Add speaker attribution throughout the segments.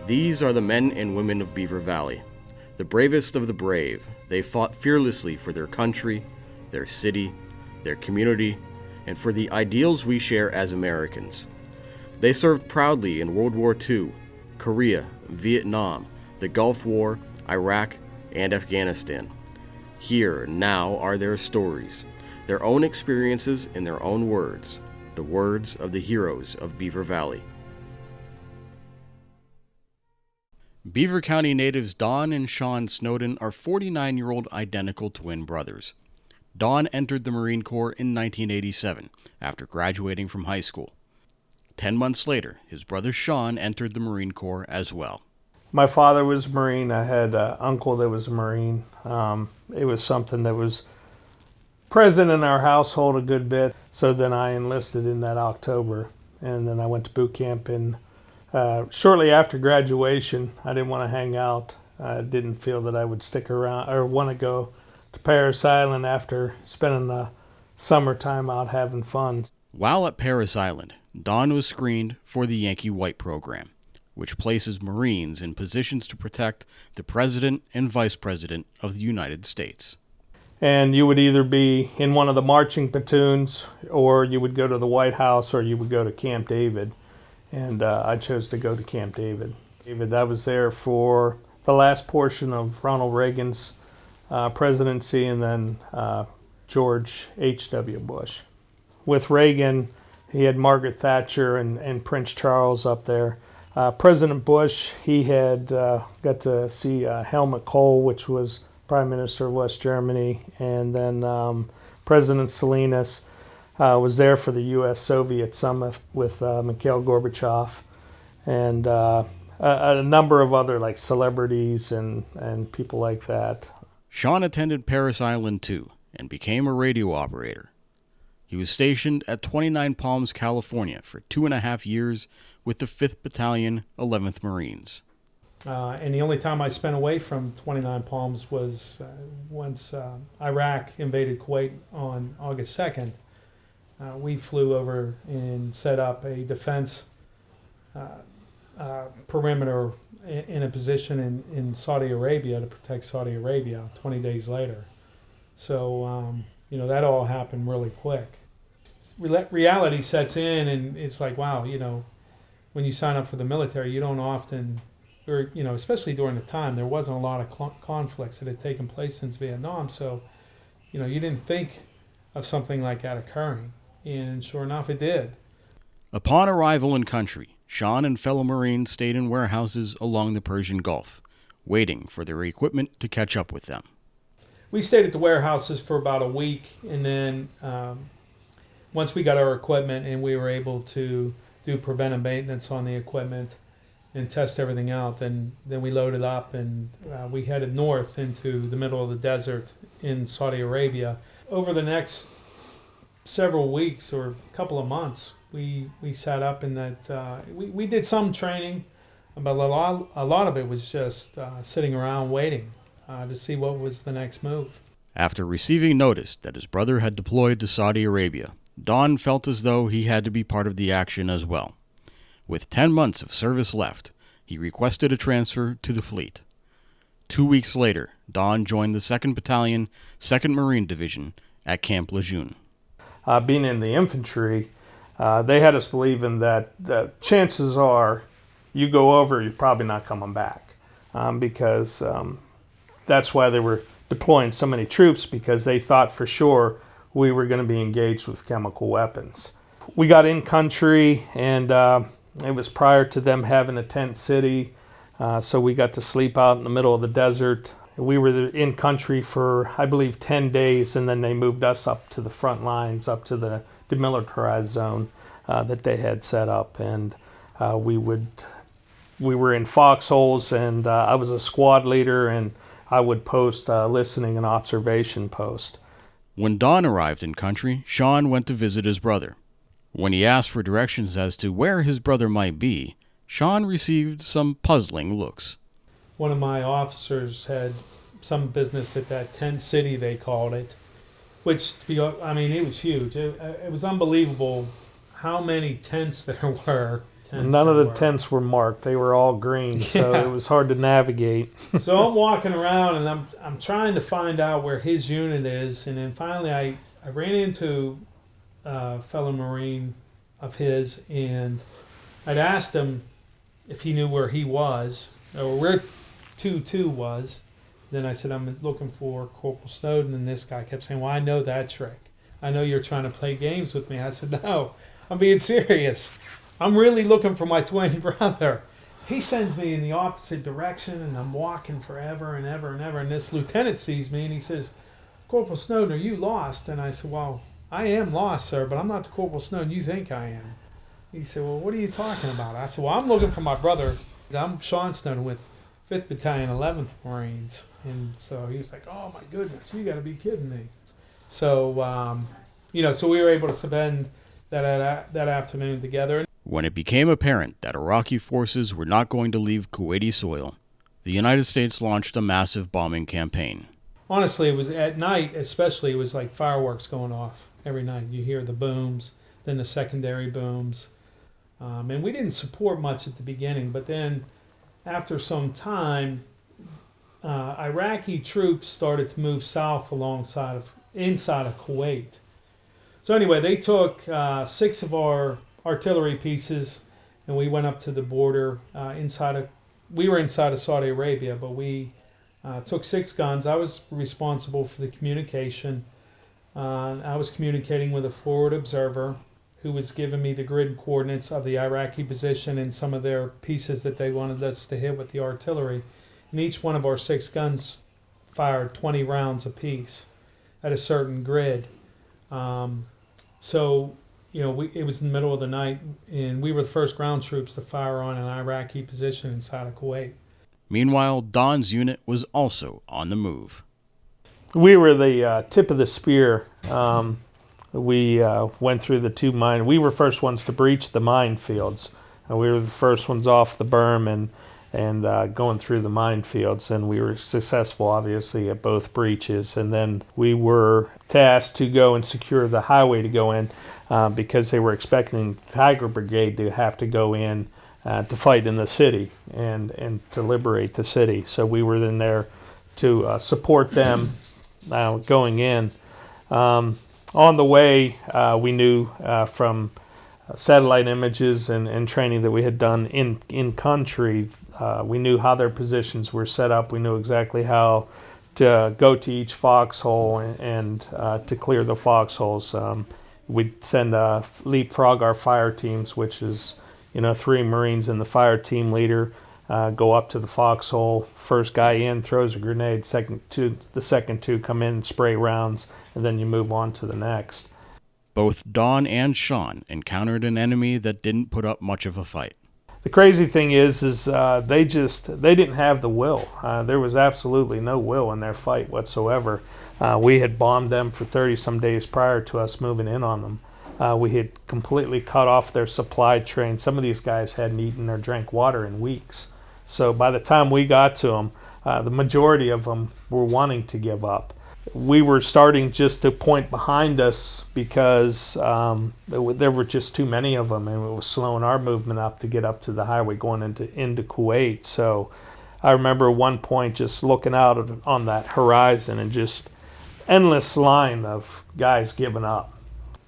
Speaker 1: These are the men and women of Beaver Valley, the bravest of the brave. They fought fearlessly for their country, their city, their community, and for the ideals we share as Americans. They served proudly in World War II, Korea, Vietnam, the Gulf War, Iraq, and Afghanistan. Here, now, are their stories, their own experiences in their own words, the words of the heroes of Beaver Valley. Beaver County natives Don and Sean Snowden are 49-year-old identical twin brothers. Don entered the Marine Corps in 1987 after graduating from high school. 10 months later, his brother Sean entered the Marine Corps as well.
Speaker 2: My father was a Marine. I had an uncle that was a Marine. It was something that was present in our household a good bit. So then I enlisted in that October, and then I went to boot camp. And shortly after graduation, I didn't want to hang out. I didn't feel that I would stick around or want to go to Parris Island after spending the summertime out having fun.
Speaker 1: While at Parris Island, Don was screened for the Yankee White program, which places Marines in positions to protect the President and Vice President of the United States.
Speaker 2: And you would either be in one of the marching platoons, or you would go to the White House, or you would go to Camp David. And I chose to go to Camp David. I was there for the last portion of Ronald Reagan's presidency, and then George H.W. Bush. With Reagan, he had Margaret Thatcher and Prince Charles up there. President Bush, he had got to see Helmut Kohl, which was Prime Minister of West Germany, and then President Salinas was there for the U.S.-Soviet summit with Mikhail Gorbachev, and a number of other like celebrities and people like that.
Speaker 1: Sean attended Parris Island too, and became a radio operator. He was stationed at 29 Palms, California for 2.5 years with the 5th Battalion, 11th Marines.
Speaker 3: And the only time I spent away from 29 Palms was once Iraq invaded Kuwait on August 2nd. We flew over and set up a defense perimeter in a position in Saudi Arabia to protect Saudi Arabia 20 days later. So, that all happened really quick. Reality sets in, and it's like, wow, when you sign up for the military, you don't often, or, especially during the time, there wasn't a lot of conflicts that had taken place since Vietnam. So, you didn't think of something like that occurring. And sure enough, it did.
Speaker 1: Upon arrival in country, Sean and fellow Marines stayed in warehouses along the Persian Gulf, waiting for their equipment to catch up with them.
Speaker 3: We stayed at the warehouses for about a week, and then once we got our equipment and we were able to do preventive maintenance on the equipment and test everything out, then we loaded up and we headed north into the middle of the desert in Saudi Arabia. Over the next several weeks or a couple of months, we sat up in that. We did some training, but a lot of it was just sitting around waiting to see what was the next move.
Speaker 1: After receiving notice that his brother had deployed to Saudi Arabia, Don felt as though he had to be part of the action as well. With 10 months of service left, he requested a transfer to the fleet. 2 weeks later, Don joined the 2nd Battalion, 2nd Marine Division at Camp Lejeune.
Speaker 2: Being in the infantry, they had us believing that the chances are you go over, you're probably not coming back, because that's why they were deploying so many troops, because they thought for sure we were going to be engaged with chemical weapons. We got in country, and it was prior to them having a tent city, so we got to sleep out in the middle of the desert. We were in country for, I believe, 10 days, and then they moved us up to the front lines, up to the demilitarized zone that they had set up, and we were in foxholes, and I was a squad leader, and I would post listening and observation post.
Speaker 1: When Don arrived in country, Sean went to visit his brother. When he asked for directions as to where his brother might be, Sean received some puzzling looks.
Speaker 3: One of my officers had some business at that tent city, they called it, which, it was huge. It was unbelievable how many tents there were. tents.
Speaker 2: None of
Speaker 3: that
Speaker 2: the
Speaker 3: were.
Speaker 2: tents were marked. They were all green, so
Speaker 3: Yeah.
Speaker 2: it was hard to navigate.
Speaker 3: So I'm walking around and I'm trying to find out where his unit is, and then finally I ran into a fellow Marine of his, and I'd asked him if he knew where he was or where 2-2 was. Then I said, I'm looking for Corporal Snowden, and this guy kept saying, well, I know that trick. I know you're trying to play games with me. I said, no, I'm being serious. I'm really looking for my twin brother. He sends me in the opposite direction, and I'm walking forever and ever and ever. And this lieutenant sees me, and he says, Corporal Snowden, are you lost? And I said, well, I am lost, sir, but I'm not the Corporal Snowden you think I am. He said, well, what are you talking about? I said, well, I'm looking for my brother. I'm Sean Snowden with 5th Battalion, 11th Marines. And so he was like, oh, my goodness, you got to be kidding me. So, so we were able to spend that afternoon together.
Speaker 1: When it became apparent that Iraqi forces were not going to leave Kuwaiti soil, the United States launched a massive bombing campaign.
Speaker 3: Honestly, it was at night, especially, it was like fireworks going off every night. You hear the booms, then the secondary booms. And we didn't support much at the beginning, but then after some time, Iraqi troops started to move south inside of Kuwait. So anyway, they took 6 of our artillery pieces, and we went up to the border we were inside of Saudi Arabia, but we took 6 guns. I was responsible for the communication. I was communicating with a forward observer who was giving me the grid coordinates of the Iraqi position and some of their pieces that they wanted us to hit with the artillery. And each one of our 6 guns fired 20 rounds apiece at a certain grid. It was in the middle of the night, and we were the first ground troops to fire on an Iraqi position inside of Kuwait.
Speaker 1: Meanwhile, Don's unit was also on the move.
Speaker 2: We were the tip of the spear. We went through the 2 mine. We were first ones to breach the minefields. We were the first ones off the berm and going through the minefields, and we were successful, obviously, at both breaches. And then we were tasked to go and secure the highway to go in because they were expecting the Tiger Brigade to have to go in to fight in the city and to liberate the city. So we were in there to support them going in. On the way, we knew from satellite images and training that we had done in country, we knew how their positions were set up. We knew exactly how to go to each foxhole and to clear the foxholes. We'd send leapfrog our fire teams, which is 3 Marines and the fire team leader, go up to the foxhole. First guy in throws a grenade. The second 2 come in and spray rounds, and then you move on to the next.
Speaker 1: Both Don and Sean encountered an enemy that didn't put up much of a fight.
Speaker 2: The crazy thing is they didn't have the will. There was absolutely no will in their fight whatsoever. We had bombed them for 30-some days prior to us moving in on them. We had completely cut off their supply train. Some of these guys hadn't eaten or drank water in weeks. So by the time we got to them, the majority of them were wanting to give up. We were starting just to point behind us because there were just too many of them, and it was slowing our movement up to get up to the highway going into Kuwait. So I remember at one point just looking out on that horizon and just endless line of guys giving up.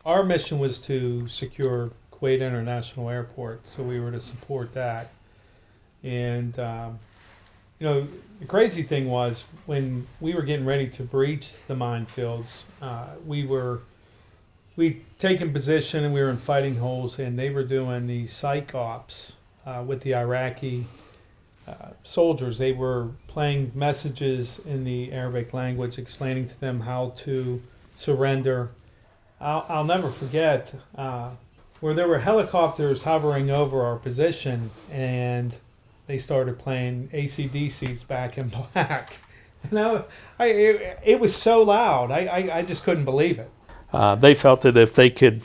Speaker 3: Our mission was to secure Kuwait International Airport, so we were to support that. And the crazy thing was when we were getting ready to breach the minefields, we'd taken position and we were in fighting holes, and they were doing the psych ops with the Iraqi soldiers. They were playing messages in the Arabic language, explaining to them how to surrender. I'll never forget where there were helicopters hovering over our position, and they started playing AC/DC's Back in Black. It was so loud. I just couldn't believe it.
Speaker 2: They felt that if they could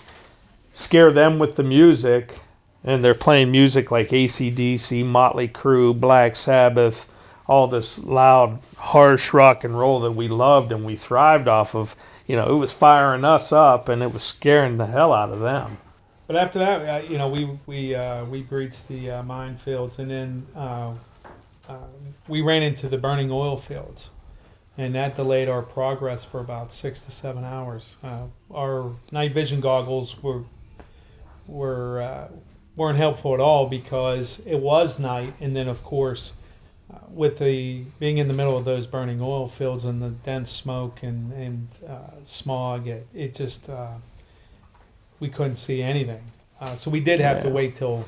Speaker 2: scare them with the music, and they're playing music like AC/DC, Motley Crue, Black Sabbath, all this loud, harsh rock and roll that we loved and we thrived off of, it was firing us up and it was scaring the hell out of them.
Speaker 3: But after that, we breached the minefields, and then we ran into the burning oil fields, and that delayed our progress for about 6 to 7 hours. Our night vision goggles weren't helpful at all because it was night, and then of course, with the being in the middle of those burning oil fields and the dense smoke and smog, it just we couldn't see anything. So we did have to wait till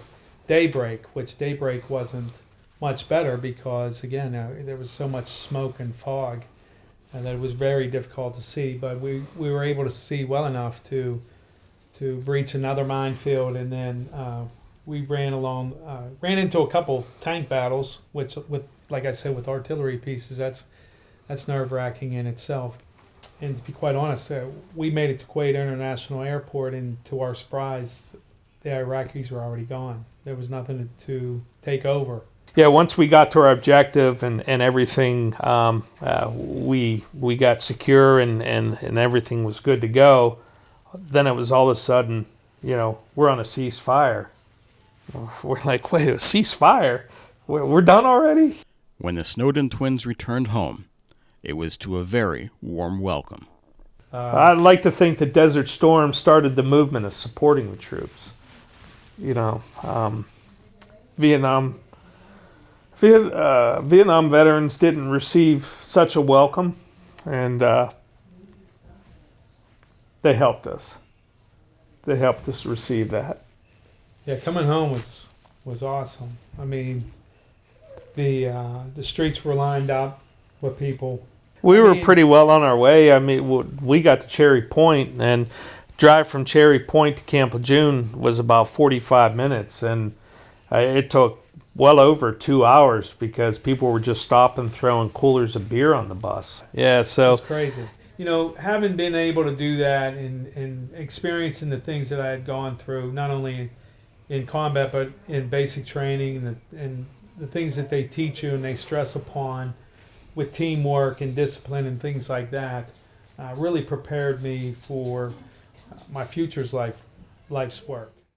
Speaker 3: daybreak, which daybreak wasn't much better because, again, there was so much smoke and fog that it was very difficult to see. But we were able to see well enough to breach another minefield, and then we ran into a couple tank battles, which, like I said, with artillery pieces, that's nerve-wracking in itself. And to be quite honest, we made it to Kuwait International Airport, and to our surprise, the Iraqis were already gone. There was nothing to take over.
Speaker 2: Yeah, once we got to our objective and everything, we got secure and everything was good to go. Then it was all of a sudden, we're on a ceasefire. We're like, wait, a ceasefire? We're done already?
Speaker 1: When the Snowden twins returned home, it was to a very warm welcome.
Speaker 2: I'd like to think that Desert Storm started the movement of supporting the troops. Vietnam veterans didn't receive such a welcome, and they helped us. They helped us receive that.
Speaker 3: Yeah, coming home was awesome. I mean, the streets were lined up with people.
Speaker 2: We were pretty well on our way. I mean, we got to Cherry Point, and drive from Cherry Point to Camp Lejeune was about 45 minutes, and it took well over 2 hours because people were just stopping, throwing coolers of beer on the bus. Yeah, so
Speaker 3: it's crazy. Having been able to do that and experiencing the things that I had gone through, not only in combat but in basic training and the things that they teach you and they stress upon with teamwork and discipline and things like that, really prepared me for my future's life's work.